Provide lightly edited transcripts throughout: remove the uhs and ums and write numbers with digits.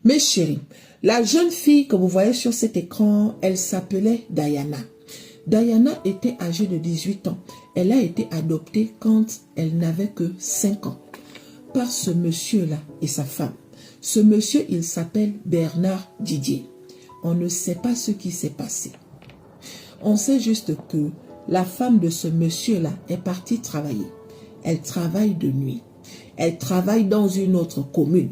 Mes chéris, la jeune fille que vous voyez sur cet écran, elle s'appelait Diana. Diana était âgée de 18 ans. Elle a été adoptée quand elle n'avait que 5 ans par ce monsieur-là et sa femme. Ce monsieur, il s'appelle Bernard Didier. On ne sait pas ce qui s'est passé. On sait juste que la femme de ce monsieur-là est partie travailler. Elle travaille de nuit. Elle travaille dans une autre commune.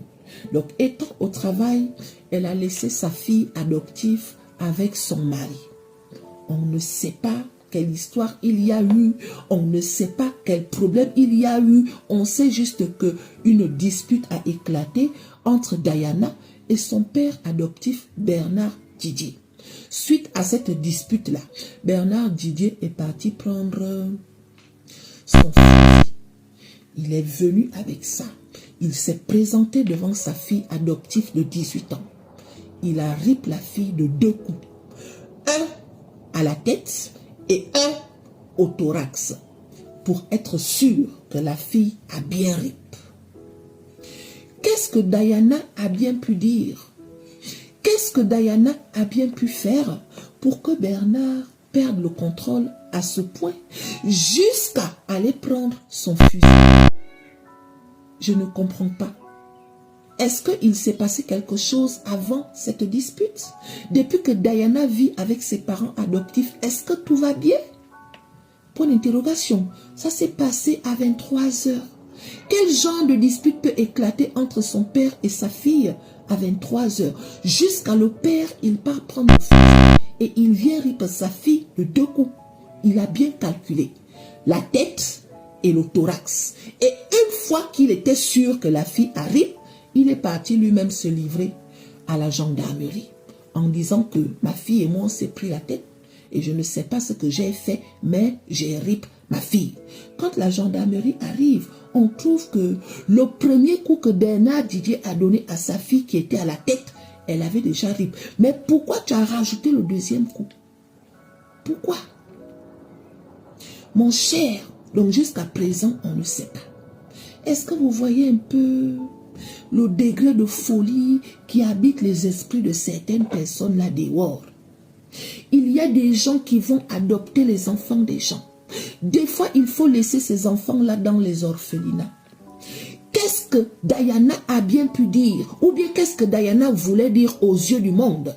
Donc, étant au travail, elle a laissé sa fille adoptive avec son mari. On ne sait pas quelle histoire il y a eu, on ne sait pas quel problème il y a eu. On sait juste qu'une dispute a éclaté entre Diana et son père adoptif Bernard Didier. Suite à cette dispute-là, Bernard Didier est parti prendre son fils. Il est venu avec ça. Il s'est présenté devant sa fille adoptive de 18 ans. Il a ripé la fille de 2 coups. Un à la tête et un au thorax pour être sûr que la fille a bien ripé. Qu'est-ce que Diana a bien pu dire? Qu'est-ce que Diana a bien pu faire pour que Bernard perde le contrôle à ce point jusqu'à aller prendre son fusil? Je ne comprends pas. Est-ce qu'il s'est passé quelque chose avant cette dispute? Depuis que Diana vit avec ses parents adoptifs, est-ce que tout va bien? Point d'interrogation. Ça s'est passé à 23 heures. Quel genre de dispute peut éclater entre son père et sa fille à 23 heures? Jusqu'à le père, il part prendre le fusil et il vient ripper sa fille de 2 coups. Il a bien calculé. La tête et le thorax. Et une fois qu'il était sûr que la fille arrive, il est parti lui-même se livrer à la gendarmerie en disant que ma fille et moi on s'est pris la tête et je ne sais pas ce que j'ai fait, mais j'ai ripé ma fille. Quand la gendarmerie arrive, on trouve que le premier coup que Bernard Didier a donné à sa fille qui était à la tête, elle avait déjà ripé. Mais pourquoi tu as rajouté le deuxième coup? Pourquoi? Mon cher, donc jusqu'à présent, on ne sait pas. Est-ce que vous voyez un peu le degré de folie qui habite les esprits de certaines personnes là dehors? Il y a des gens qui vont adopter les enfants des gens. Des fois, il faut laisser ces enfants-là dans les orphelinats. Qu'est-ce que Diana a bien pu dire? Ou bien qu'est-ce que Diana voulait dire aux yeux du monde?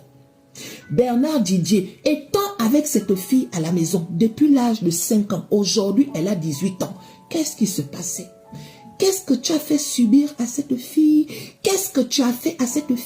Bernard Didier, étant avec cette fille à la maison depuis l'âge de 5 ans, aujourd'hui elle a 18 ans, qu'est-ce qui se passait? Qu'est-ce que tu as fait subir à cette fille? Qu'est-ce que tu as fait à cette fille?